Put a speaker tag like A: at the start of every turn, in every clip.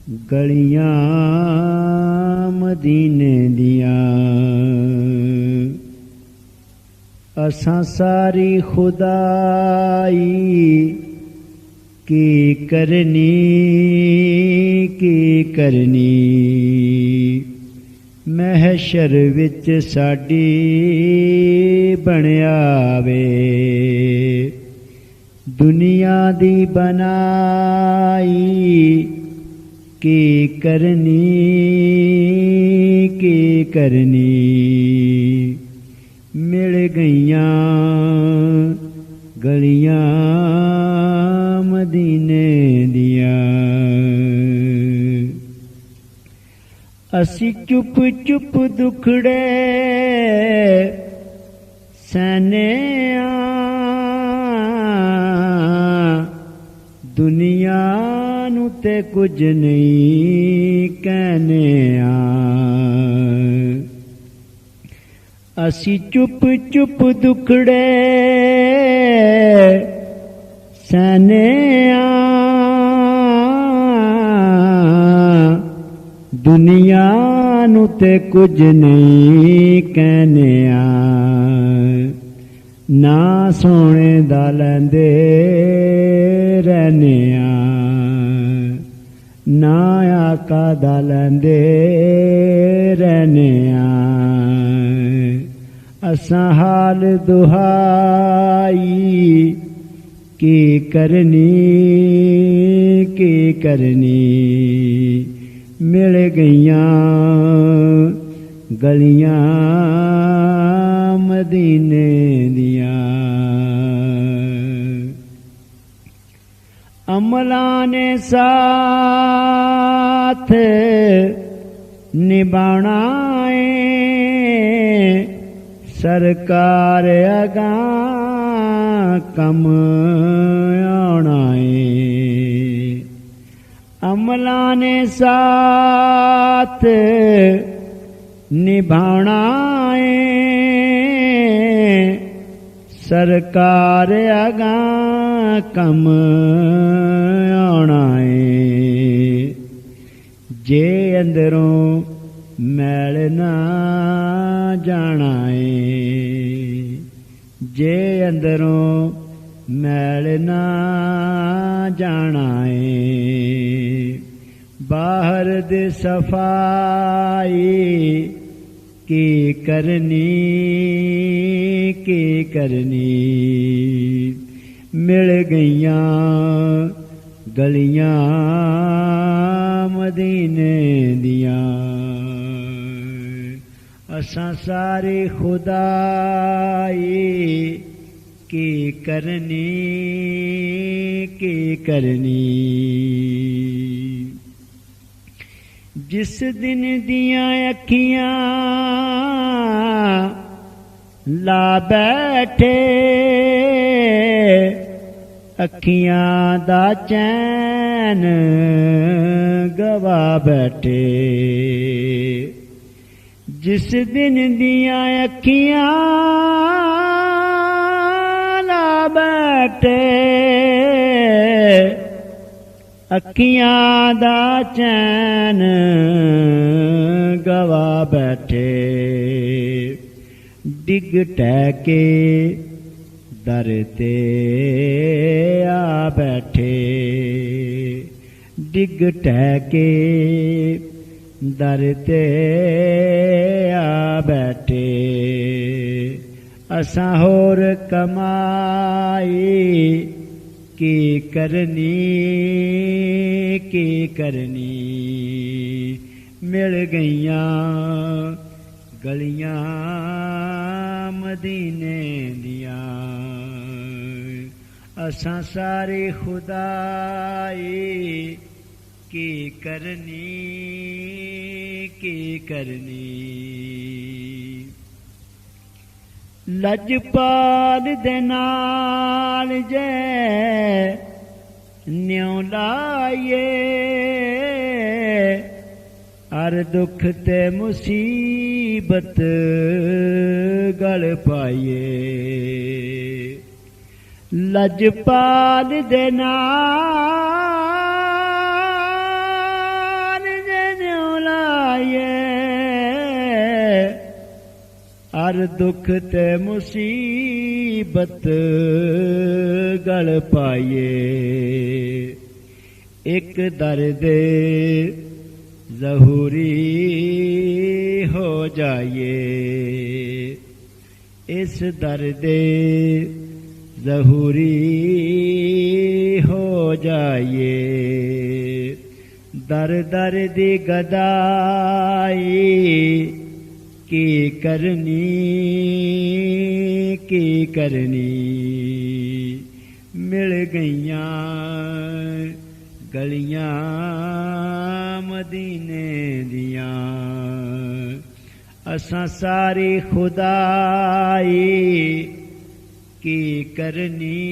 A: गलियां मदीने दियां असां सारी खुदाई की करनी महशर विच साडी बनया वे दुनिया दी बनाई की करनी मिल गईयां गलियां मदीने दियां असी चुप चुप दुखड़े सहने दुनिया नू ते कुछ नहीं कहने असी चुप चुप दुखड़े सहने दुनिया नू ते कुछ नहीं कहने ना सोने दा लैंदे रहने ना आका दा लैंदे रहने असां हाल दुहाई की करनी मिल गईयां गलियां मदीने दियां अमलां ने साथ निभाना सरकार अगां कम आना अमलां ने साथ निभाना सरकार अगां कम आना जे अंदरों मैल ना जाना जे अंदरों मैल ना जाना बाहर दे सफाई की करनी मिल गईयां गलियां मदीने दियां असां सारी खुदाई की करनी जिस दिन दियां अखियां ला बैठे अखियां दा चैन गवा बैठे जिस दिन दियां अखियां ला बैठे अखियां दा चैन गवा बैठे डिग टहके दर ते आ बैठे डिग टहके दर ते आ बैठे असां होर कमाई की करनी मिल गईयां गलियां मदीने दियां असां सारी खुदाई की करनी लजपाल दे नाल जे न्यों लाए हर दुख ते मुसीबत गल पाइए लजपाल दे नाल दुख ते मुसीबत गल पाइए एक दर्द ज़हूरी हो जाइए इस दर्द ज़हूरी हो जाइए दर दर दी गदाई की करनी मिल गईयां गलियां मदीने दियां असां सारी खुदाई की करनी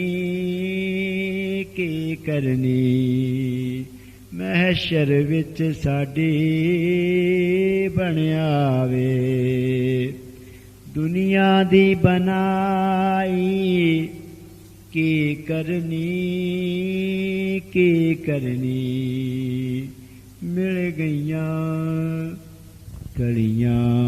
A: महशर विच साडी बनया वे दुनिया दी बनाई की करनी मिल गईयां गलियां